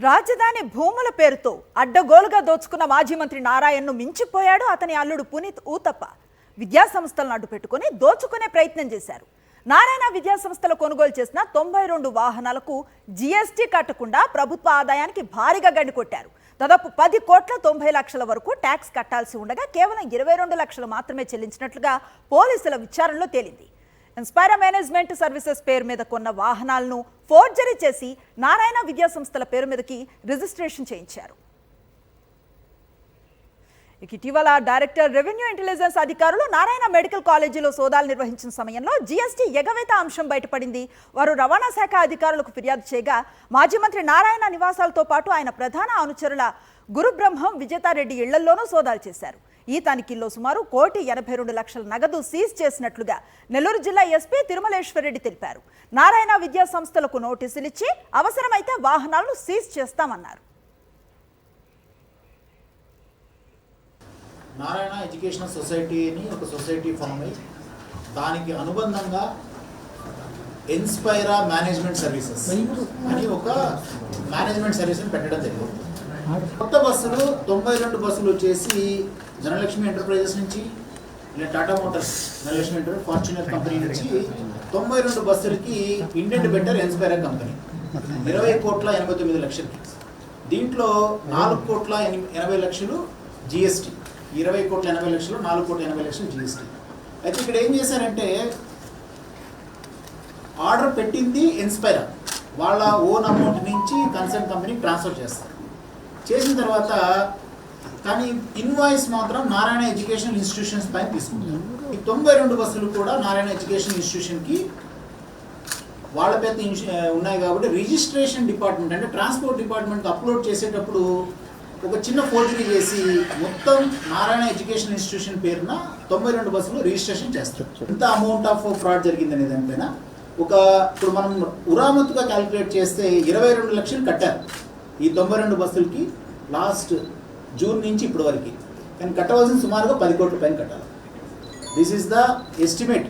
రాజధాని భూముల పేరుతో అడ్డగోలుగా దోచుకున్న మాజీ మంత్రి నారాయణను మించిపోయాడు అతని అల్లుడు పునీత్ ఊతప్ప. విద్యాసంస్థలను అడ్డుపెట్టుకుని దోచుకునే ప్రయత్నం చేశారు. నారాయణ విద్యాసంస్థలు కొనుగోలు చేసిన 92 వాహనాలకు జీఎస్టీ కట్టకుండా ప్రభుత్వ ఆదాయానికి భారీగా గండి కొట్టారు. దాదాపు 10 కోట్ల 90 లక్షల వరకు ట్యాక్స్ కట్టాల్సి ఉండగా కేవలం 22 లక్షలు మాత్రమే చెల్లించినట్లుగా పోలీసుల విచారణలో తేలింది. ఇన్స్పైరా మేనేజ్మెంట్ సర్వీసెస్ పేరు మీద కొన్న వాహనాలను ఫోర్జరీ చేసి నారాయణ విద్యాసంస్థల పేరు మీదకి రిజిస్ట్రేషన్ చేయించారు. ఇటీవల డైరెక్టర్ రెవెన్యూ ఇంటెలిజెన్స్ అధికారులు నారాయణ మెడికల్ కాలేజీలో సోదాలు నిర్వహించిన సమయంలో జీఎస్టీ ఎగవేత అంశం బయటపడింది. వారు రవాణా శాఖ అధికారులకు ఫిర్యాదు చేయగా మాజీ మంత్రి నారాయణ నివాసాలతో పాటు ఆయన ప్రధాన అనుచరుల గురుబ్రహ్మం విజేతారెడ్డి ఇళ్లలోనూ సోదాలు చేశారు. ఈ తనిఖీల్లో సుమారు 1,82 లక్షల నగదు సీజ్ చేసినట్లుగా నెల్లూరు జిల్లా ఎస్పీ తిరుమలేశ్వరరెడ్డి తెలిపారు. నారాయణ విద్యా సంస్థలకు నోటీసులు ఇచ్చి అవసరమైతే వాహనాలను సీజ్ చేస్తామన్నారు. నారాయణ ఎడ్యుకేషనల్ సొసైటీని ఒక సొసైటీ ఫామ్ అయ్యి దానికి అనుబంధంగా ఇన్స్పైరా మేనేజ్మెంట్ సర్వీసెస్ అని ఒక మేనేజ్మెంట్ సర్వీస్ని పెట్టడం జరిగింది. కొత్త బస్సులు 92 బస్సులు వచ్చేసి ధనలక్ష్మి ఎంటర్ప్రైజెస్ నుంచి, Tata Motors Dhanalakshmi enterprise, Fortuner company నుంచి 92 బస్సులకి ఇండియన్ బెటర్ ఇన్స్పైరా కంపెనీ 20 కోట్ల 89 లక్షలకి. దీంట్లో 4 కోట్ల 80 లక్షలు జిఎస్టీ, 20 కోట్ల 80 లక్షలు, 4 కోట్ల 80 లక్షలు జిఎస్టీ. అయితే ఇక్కడ ఏం చేశారంటే ఆర్డర్ పెట్టింది ఇన్స్పైరా, వాళ్ళ ఓన్ అమౌంట్ నుంచి కన్సర్న్ కంపెనీకి ట్రాన్స్ఫర్ చేస్తారు. చేసిన తర్వాత కానీ ఇన్వాయిస్ మాత్రం నారాయణ ఎడ్యుకేషనల్ ఇన్స్టిట్యూషన్స్ పైన తీసుకుంటారు. ఈ 92 బస్సులు కూడా నారాయణ ఎడ్యుకేషనల్ ఇన్స్టిట్యూషన్కి వాళ్ళ పేద ఉన్నాయి కాబట్టి రిజిస్ట్రేషన్ డిపార్ట్మెంట్ అంటే ట్రాన్స్పోర్ట్ డిపార్ట్మెంట్కి అప్లోడ్ చేసేటప్పుడు ఒక చిన్న ఫోర్జరీ చేసి మొత్తం నారాయణ ఎడ్యుకేషన్ ఇన్స్టిట్యూషన్ పేరున 92 బస్సులు రిజిస్ట్రేషన్ చేస్తారు. ఎంత అమౌంట్ ఆఫ్ ఫ్రాడ్ జరిగిందనే దానిపైన ఇప్పుడు మనం ఉరామతుగా క్యాలిక్యులేట్ చేస్తే 22 లక్షలు కట్టారు ఈ 92 బస్సులకి లాస్ట్ జూన్ నుంచి ఇప్పటి వరకు. కానీ కట్టవలసిన సుమారుగా 10 కోట్ల పైన కట్టాలి. This is the estimate.